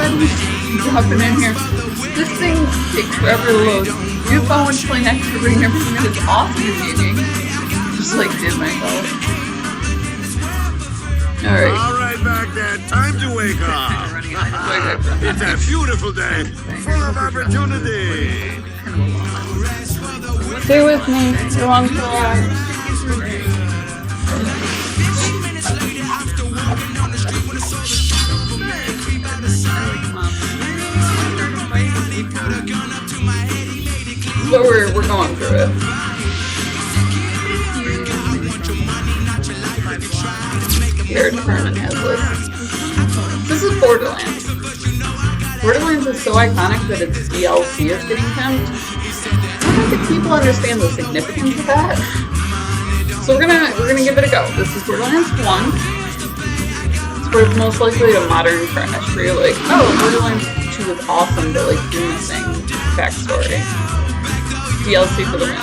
Dropping in here. This thing takes forever to load. New phone playing extra ring everything is awesome gaming. Just like did myself. Alright. Alright back there, time to wake up. It's a beautiful day, full of opportunity. Stay with me. You're on for a while. But we're going through it. Here, Tournament has this. This is Borderlands. Borderlands is so iconic that its DLC is getting pimped. I don't think people understand the significance of that. So we're gonna give it a go. This is Borderlands 1. It's where it's most likely a modern crash where you're like, oh, Borderlands 2 is awesome, but like you're missing backstory. DLC for the win.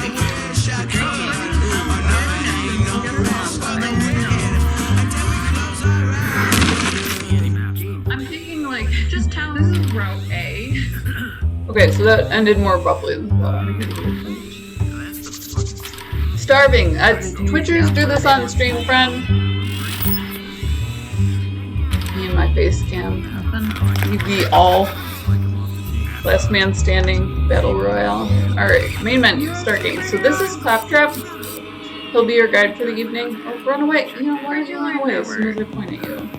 I'm thinking like, just tell this is route A. Okay, so that ended more abruptly than that. Starving. Twitchers do this on stream, friend. Me and my face cam. You beat all. Last man standing. Battle Royale. Alright, main menu. Start game. So this is Claptrap. He'll be your guide for the evening. Oh, run away. You know, why did you run away as soon as I point at you?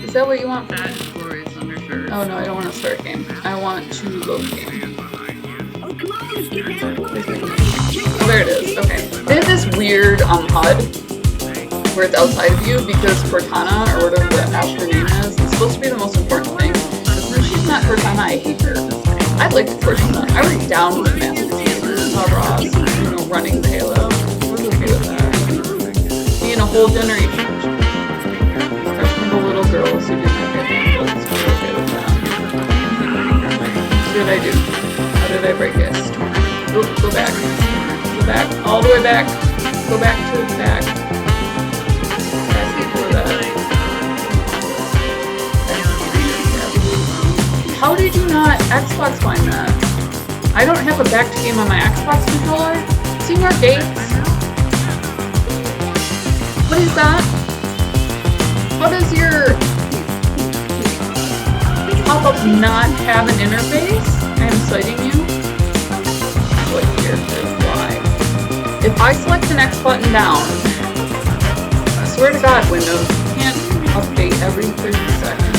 Is that what you want? Oh no, I don't want to start game. I want to load game. Oh, there it is. Okay. They have this weird HUD where it's outside of you because Cortana, or whatever the her name is supposed to be the most important thing. But since she's not Cortana, I hate her. I like Cortana. I was down with Master Chief, Ross, you know, running the Halo. I was okay with that. Being a whole generation. The little girls who didn't have their handles. I'm okay with that. What did I do? How did I break it? Oop, go back. Go back. All the way back. Go back to the back. How did you not Xbox find that? I don't have a backed game on my Xbox controller. Seymour Gates. What is that? How does your pop-up not have an interface? I am citing you. What here is why? If I select the next button down, I swear to God, Windows can't update every 30 seconds.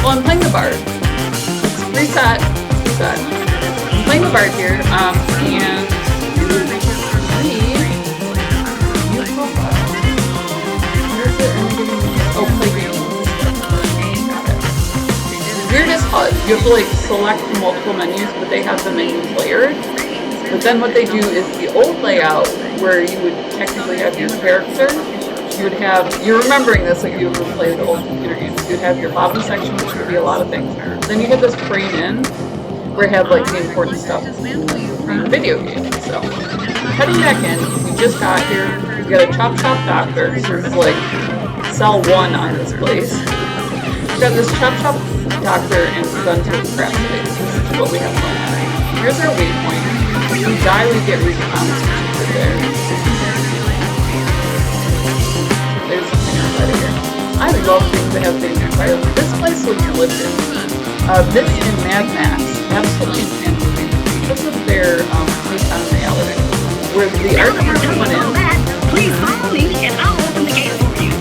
Well, I'm playing the Bard. Let's reset. I'm playing the Bard here, and oh, play game. Got it. Weirdest HUD. You have to like select multiple menus, but they have the menus layered. But then what they do is the old layout, where you would technically have your character, you would have, you're remembering this like you would play the old computer games, you'd have your bottom section, which would be a lot of things. Then you have this frame in, where you have like the important stuff from the video game. So, heading back in, we just got here, we've got a Chop Chop Doctor, so it's like cell 1 on this place. We've got this Chop Chop Doctor and Guns with Crap Space. This is what we have going on. Here's our waypoint. If we die, we get recounts, which is there. There's something outside of here. I love things that have things in fire. This place looks lived in. This and Mad Max, absolutely fantastic. Because of their based on reality. Where the art department went in. Please follow me and I'll open the gate for you.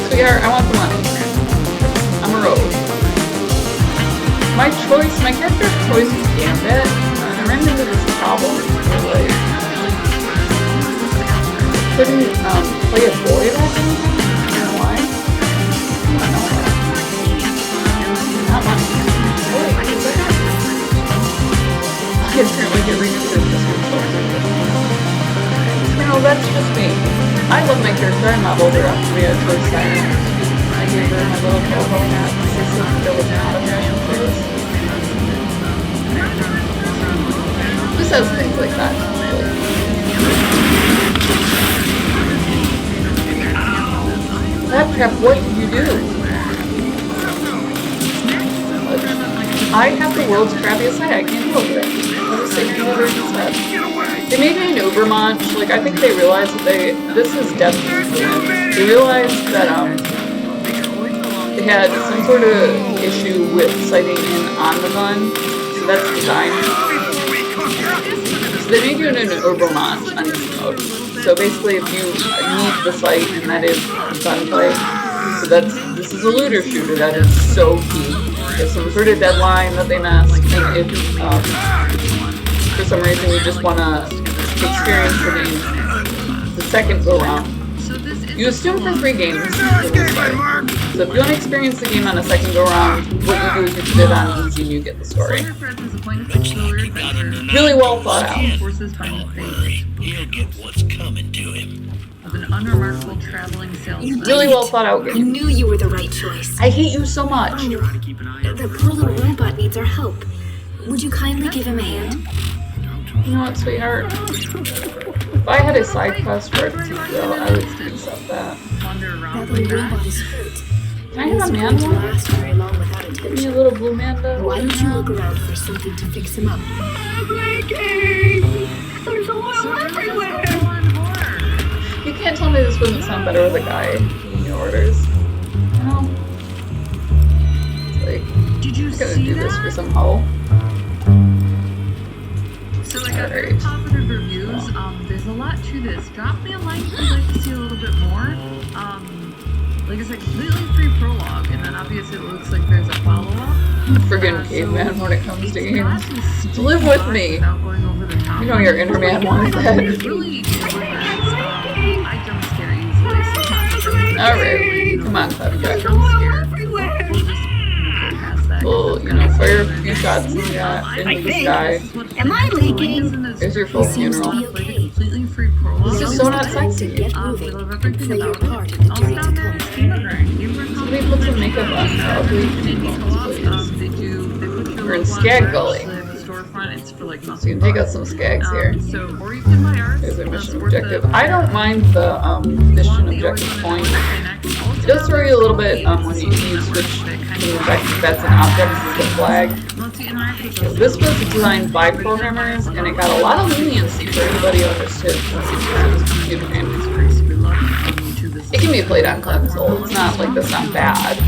Sweetheart, I want the money. I'm a rogue. My character's choice is Gambit. I ran into this problem where like couldn't play a boy back in the time. I don't know why. I don't know why. Not much. Wait, is that? I apparently get renewed this no, that's just me. I love my character. I'm not old enough to be a Toy Siren. I gave her my little cowboy hat. This is there was not a fashion face. Just says things like that. Claptrap, what did you do? I have the world's crappiest site. I can't deal with it. I'll just say computer instead. They made me an Overmunch. Like, I think they realized that this is definitely for them. They realized that, they had some sort of issue with sighting in on the gun. So that's design. So they made you an Overmunch on each mode. So basically, if you need the sight, and that is gunplay, so this is a looter shooter. That is so key. There's some sort of deadline that they missed, and if for some reason you just want to experience the game the second go round, you assume for 3 games. So if you want to experience the game on a second go round, what you do is you put it on easy and you get the story. Really well thought out. He'll get what's coming to him. Of an unremarkable traveling salesman. Really well thought out I game. knew you were the right choice. I hate you so much. The poor little robot needs our help. Would you kindly give him a hand? You know what, sweetheart? If I had a side quest where I could take you out, I would accept that. That little robot is hurt. Can I have a It's going to Manda? last very long without Give me a attention. little blue Manda. Why don't you look around for something to fix him up? There's oil everywhere. You can't tell me this wouldn't sound better with a guy giving you orders. You know? It's like, Did you I'm gonna see do this for that? some hoe. So I got very Alright. positive reviews. There's a lot to this. Drop me a like if you'd like to see a little bit more. Like I said, completely free prologue, and then obviously it looks like there's a follow-up. Friggin' caveman when it comes to games. Live with me. You know your inner man wants that. Really is with that. I jump scare easily, so it's not really Alright, come on, Claptrap. jump scare. We'll just go past that. Well, you know, fire a few shots into the sky. Am I leaking? There's your full funeral. Completely free prologue. This is so not sexy. We love everything about it. I'll stop there. Somebody put some makeup on her ugly cheekbones, please. We're in Skag Gully. It's for like So you can take out some skags here. So, or you can buy ours. There's a mission objective. I don't mind the mission objective point. It does throw you a little bit when you switch to the fact that that's an object, this is a flag. This was designed by programmers, and it got a lot of leniency for anybody who understood computer games. It can be played on console. It's not like that's not bad,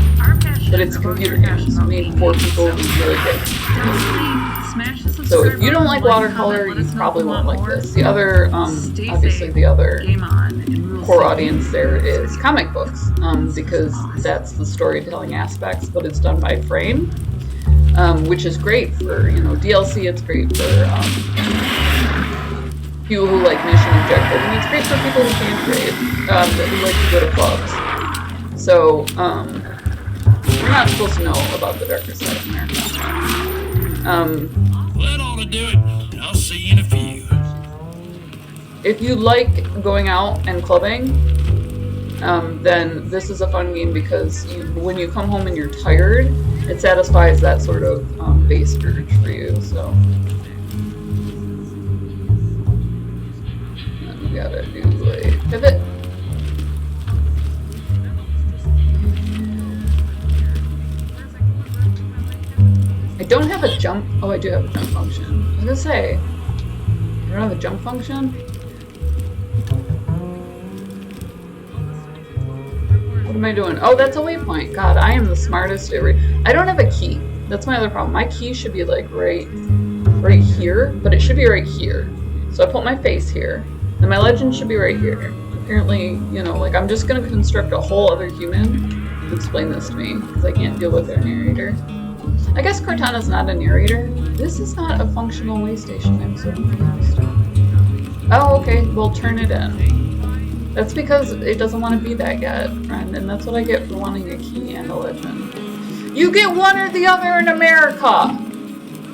but it's a computer game, so maybe 4 people would be really good. So if you don't like watercolor, you probably won't like this. The other, obviously the other core audience there is comic books, because that's the storytelling aspects, but it's done by Frame, which is great for, you know, DLC. It's great for people who like mission objective, and it's great for people who can't trade, who like to go to clubs. So, we're not supposed to know about the darker side of America. That ought to do it. I'll see you in a few. If you like going out and clubbing, then this is a fun game because when you come home and you're tired, it satisfies that sort of base urge for you. So, and we gotta do a pivot. I don't have a jump. Oh, I do have a jump function. I was gonna say, I don't have a jump function. What am I doing? Oh, that's a waypoint. God, I am the smartest ever. I don't have a key. That's my other problem. My key should be like right here, but it should be right here. So I put my face here, and my legend should be right here. Apparently, you know, like I'm just gonna construct a whole other human to explain this to me because I can't deal with their narrator. I guess Cortana's not a narrator. This is not a functional way station. I'm so confused. Oh, okay. We'll turn it in. That's because it doesn't want to be that yet, friend, and that's what I get for wanting a key and a legend. You get one or the other in America!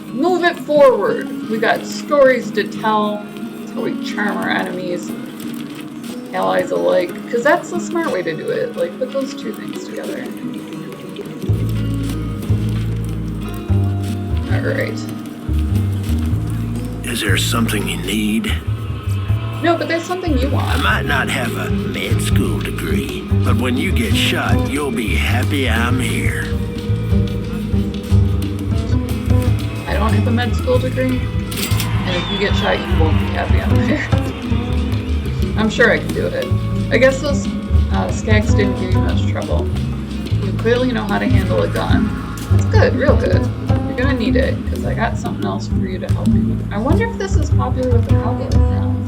Move it forward. We got stories to tell. That's how we charm our enemies, allies alike, because that's the smart way to do it. Like, put those two things together. Alright. Is there something you need? No, but there's something you I want. might not have a med school degree, But when you get shot, you'll be happy I'm here. I don't have a med school degree, and if you get shot, you won't be happy I'm here. I'm sure I can do it. I guess those skags didn't give you much trouble. You clearly know how to handle a gun. That's good, real good. You're gonna need it, because I got something else for you to help me with. I wonder if this is popular with the cowboy fans.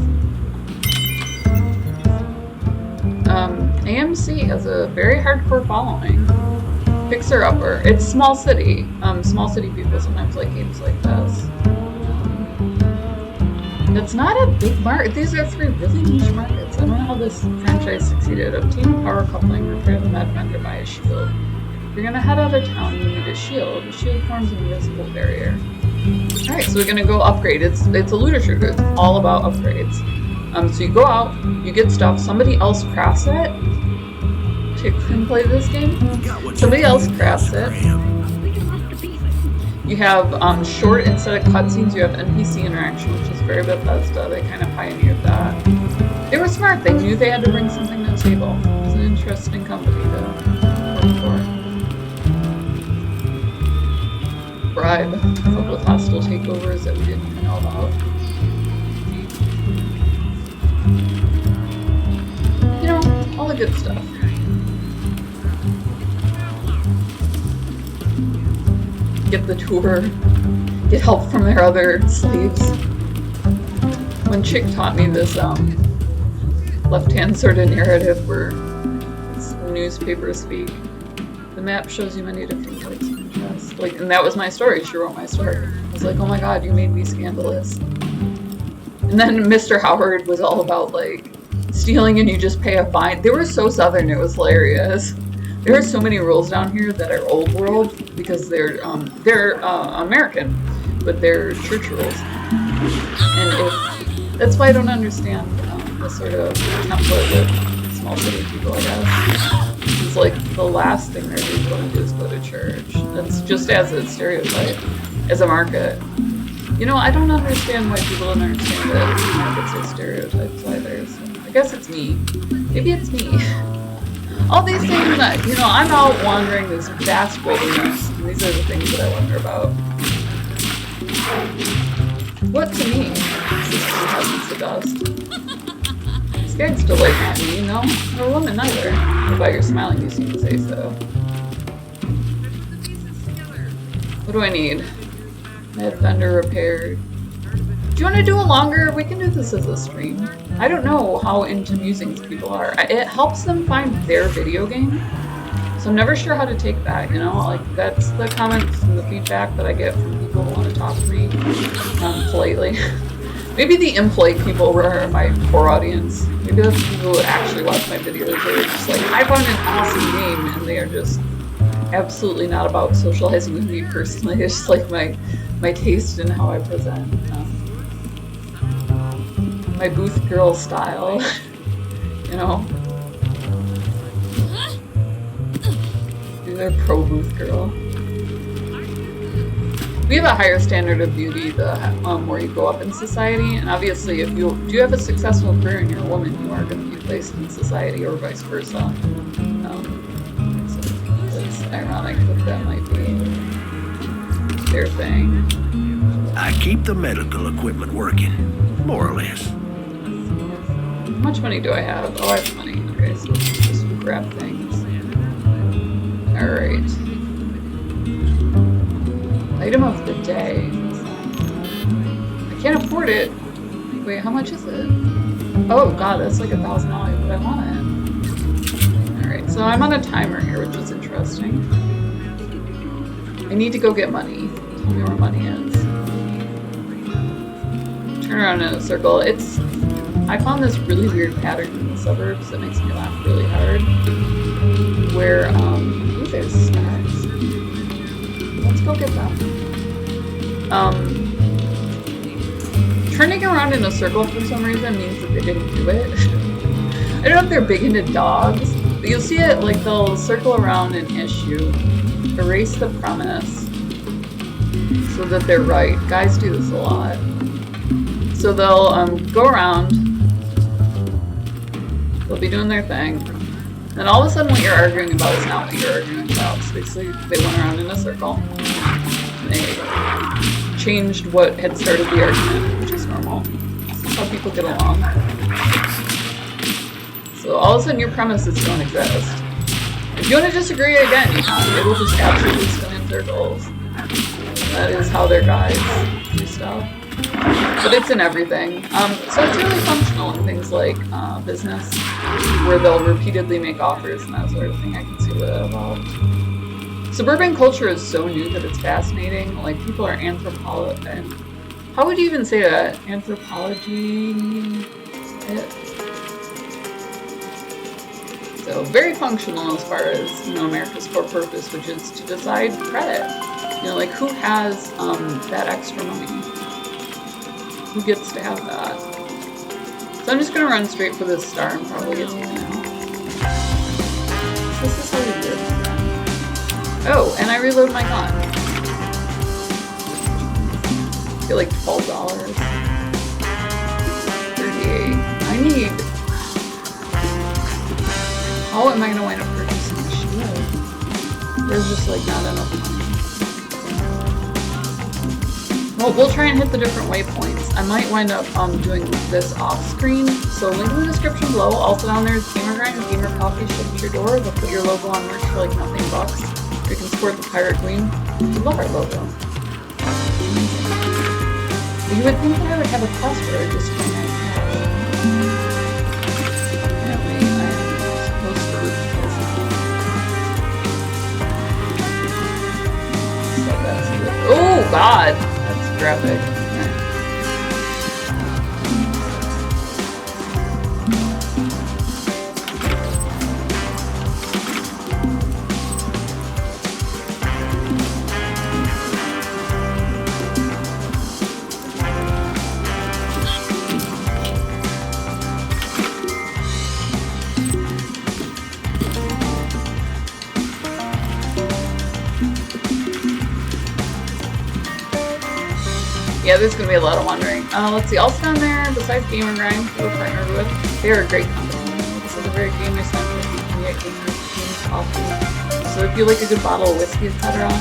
AMC has a very hardcore following. Fixer Upper. It's small city. Small city people sometimes like games like this. It's not a big market. These are 3 really niche markets. I don't know how this franchise succeeded. Obtain power coupling, repair the med vendor, buy a shield. If you're gonna head out of town, you need a shield. The shield forms an invisible barrier. Alright, so we're gonna go upgrade. It's a looter shooter. It's all about upgrades. So you go out, you get stuff, somebody else crafts it. You can play this game. Somebody else crafts it. You have short instead of cutscenes, you have NPC interaction, which is very Bethesda. They kind of pioneered that. They were smart. They knew they had to bring something to the table. It's an interesting company to work for. Bribe. Fuck with hostile takeovers that we didn't even know about. You know, all the good stuff. Get the tour, get help from their other slaves. When Chick taught me this left-hand sort of narrative where newspapers speak, the map shows you many different types of interests. Like, and that was my story. She wrote my story. I was like, oh my god, you made me scandalous. And then Mr. Howard was all about like stealing and you just pay a fine. They were so southern, it was hilarious. There are so many rules down here that are old world because they're American, but they're church rules. And that's why I don't understand the sort of template with small city people, I guess. It's like the last thing they're going to do is go to church. That's just as a stereotype, as a market. You know, I don't understand why people don't understand that markets are stereotypes either. So I guess it's me. Maybe it's me. All these things that, you know, I'm out wandering this vast wilderness, and these are the things that I wonder about. What to me? Sister happens to dust. Skags delight not me, no? Or a woman neither. But by your smiling, you seem to say so. What do I need? Med vendor repaired. Do you want to do a longer? We can do this as a stream. I don't know how into musings people are. It helps them find their video game. So I'm never sure how to take that, you know? Like, that's the comments and the feedback that I get from people who want to talk to me politely. Maybe the impolite people were my core audience. Maybe that's the people who actually watch my videos. They're just like, I found an awesome game, and they are just absolutely not about socializing with me personally. It's just like my taste in how I present. My booth girl style, you know? They're pro booth girl. We have a higher standard of beauty, where you go up in society, and obviously if you do have a successful career and you're a woman, you are going to be placed in society, or vice versa. So it's ironic that might be their thing. I keep the medical equipment working, more or less. How much money do I have? Oh, I have money. Okay, so let's just grab things. Alright. Item of the day. I can't afford it. Wait, how much is it? Oh god, that's like $1,000, but I want it. Alright, so I'm on a timer here, which is interesting. I need to go get money. Tell me where money is. Turn around in a circle. I found this really weird pattern in the suburbs that makes me laugh really hard. Where, ooh, there's stacks. Let's go get them. Turning around in a circle for some reason means that they didn't do it. I don't know if they're big into dogs, but you'll see it, like, they'll circle around an issue, erase the premise, so that they're right. Guys do this a lot. So they'll go around, they'll be doing their thing, Then all of a sudden what you're arguing about is not what you're arguing about. So basically they went around in a circle. And they changed what had started the argument, which is normal. This is how people get along. So all of a sudden your premises don't exist. If you want to disagree again, you can. It'll just absolutely spin in circles. That is how their guides do stuff. But it's in everything. So it's really functional in things like business, where they'll repeatedly make offers and that sort of thing. I can see where that evolved. Suburban culture is so new that it's fascinating. Like, people are how would you even say that? Anthropology? So very functional as far as, you know, America's core purpose, which is to decide credit. You know, like, who has that extra money? Who gets to have that? So I'm just gonna run straight for this star and probably get something out. This is how we do it. Oh, and I reload my gun. I get like $12. 38. I need. How am I gonna wind up purchasing a shield? There's just like not enough money. Well, we'll try and hit the different waypoints. I might wind up doing this off screen. So link in the description below. Also down there is Gamer Grind, Gamer Coffee shipped to your door. They'll put your logo on merch for like nothing bucks. You can support the Pirate Queen. We love our logo. You would think that I would have a password just for my apparently I am supposed to root so that's good. Oh god! That's graphic. Yeah, there's gonna be a lot of wandering. Let's see, also down there, besides Gamer Grind, who we're partnered with, they are a great company. This is a very gamer-centric, you can get gamer coffee. So if you like a good bottle of whiskey, etc.,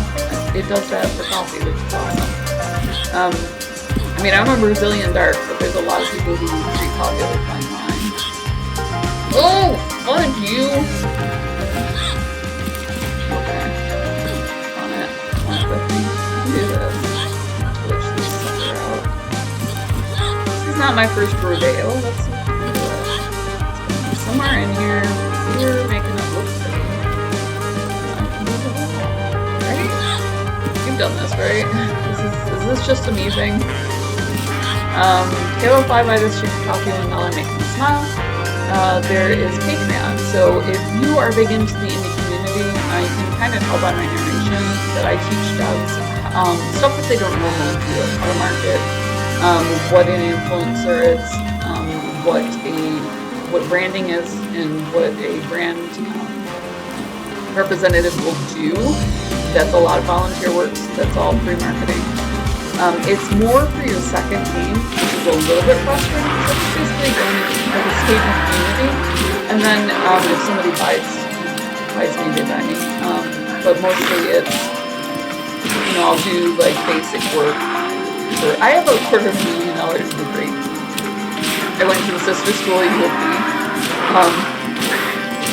it does that for coffee, which is awesome. I mean, I'm a Brazilian dark, but there's a lot of people who treat coffee like fine wine. Oh, fudge you! Okay. On it with me. Do this. Not my first rodeo. Let's see if we can do it. Somewhere in here, we're making it look pretty. Right? You've done this, right? Is this just a me thing? Halo 5 by this chicken coffee $1 making me smile. There is Patreon. So if you are big into the indie community, you can kind of tell by my narration that I teach devs stuff that they don't normally do, like how to market. What an influencer is, what branding is, and what a brand representative will do. That's a lot of volunteer work. So that's all free marketing. It's more for your second game, which is a little bit frustrating. So it's basically going to participate in the community, and then if somebody buys me, they buy me. But mostly it's, you know, I'll do like basic work. I have a $250,000 degree. I went to the sister school at UOP.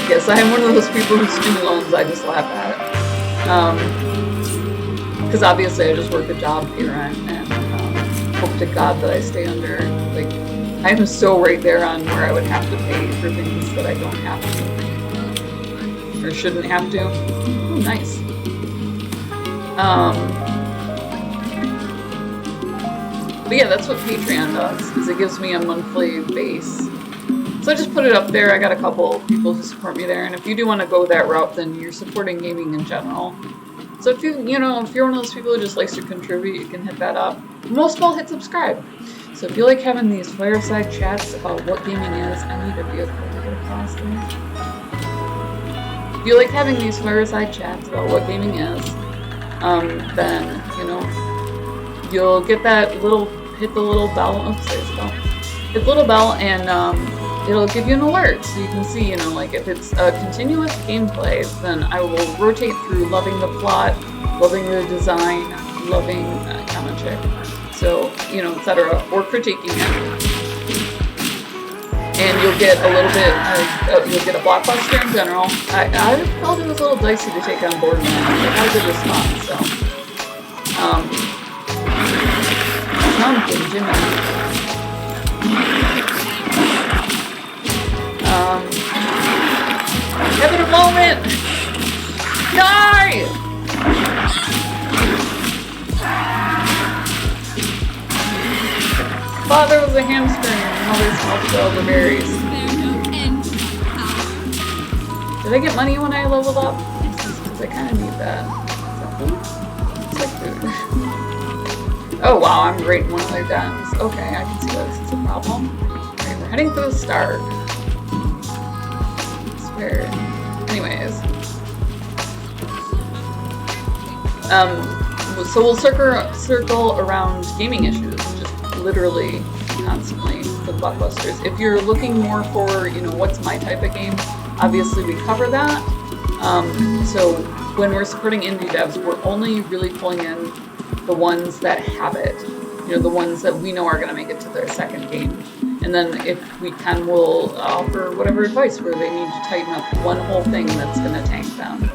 Yes, I am one of those people whose student loans I just laugh at. Because obviously I just work a job here and hope to God that I stay under. Like, I am so right there on where I would have to pay for things that I don't have to. Or shouldn't have to. Oh, nice. But yeah, that's what Patreon does, is it gives me a monthly base. So I just put it up there. I got a couple people who support me there, and if you do want to go that route, then you're supporting gaming in general. So if if you're one of those people who just likes to contribute, you can hit that up. Most of all, hit subscribe. So if you like having these fireside chats about what gaming is, I need a vehicle to get across there. If you like having these fireside chats about what gaming is, then, you'll get that hit the little bell. Oops, there's a bell. Hit the little bell, and it'll give you an alert, so you can see, you know, like if it's a continuous gameplay, then I will rotate through loving the plot, loving the design, loving chick, so, you know, etc., or critiquing it. And you'll get a little bit, you'll get a blockbuster in general. I felt it was a little dicey to take on Borderlands. It had a good response, so. Pumpkin Jimmy. Having a moment! Die! Father was a hamster and mother smoked all the berries. Did I get money when I leveled up? Because I kind of need that. Is that food? It's like food. Oh wow, I'm right in one of their dens. Okay, I can see why this is a problem. Alright, we're heading for the start. It's weird. Anyways. So we'll circle around gaming issues, just literally constantly for the blockbusters. If you're looking more for, you know, what's my type of game, obviously we cover that. So when we're supporting indie devs, we're only really pulling in the ones that have it. You know, the ones that we know are going to make it to their second game. And then if we can, we'll offer whatever advice where they need to tighten up one whole thing that's going to tank them.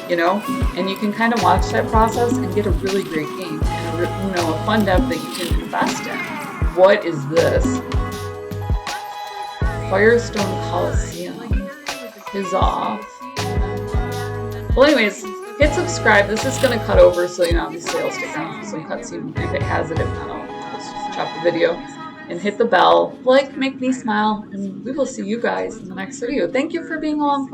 You know? And you can kind of watch that process and get a really great game. And you know, a fun dev that you can invest in. What is this? Firestone Coliseum is off. Well, anyways, hit subscribe. This is going to cut over, so you know, obviously I'll stick around for some cutscene if it has it. If not, I'll just chop the video. And hit the bell. Like, make me smile. And we will see you guys in the next video. Thank you for being along.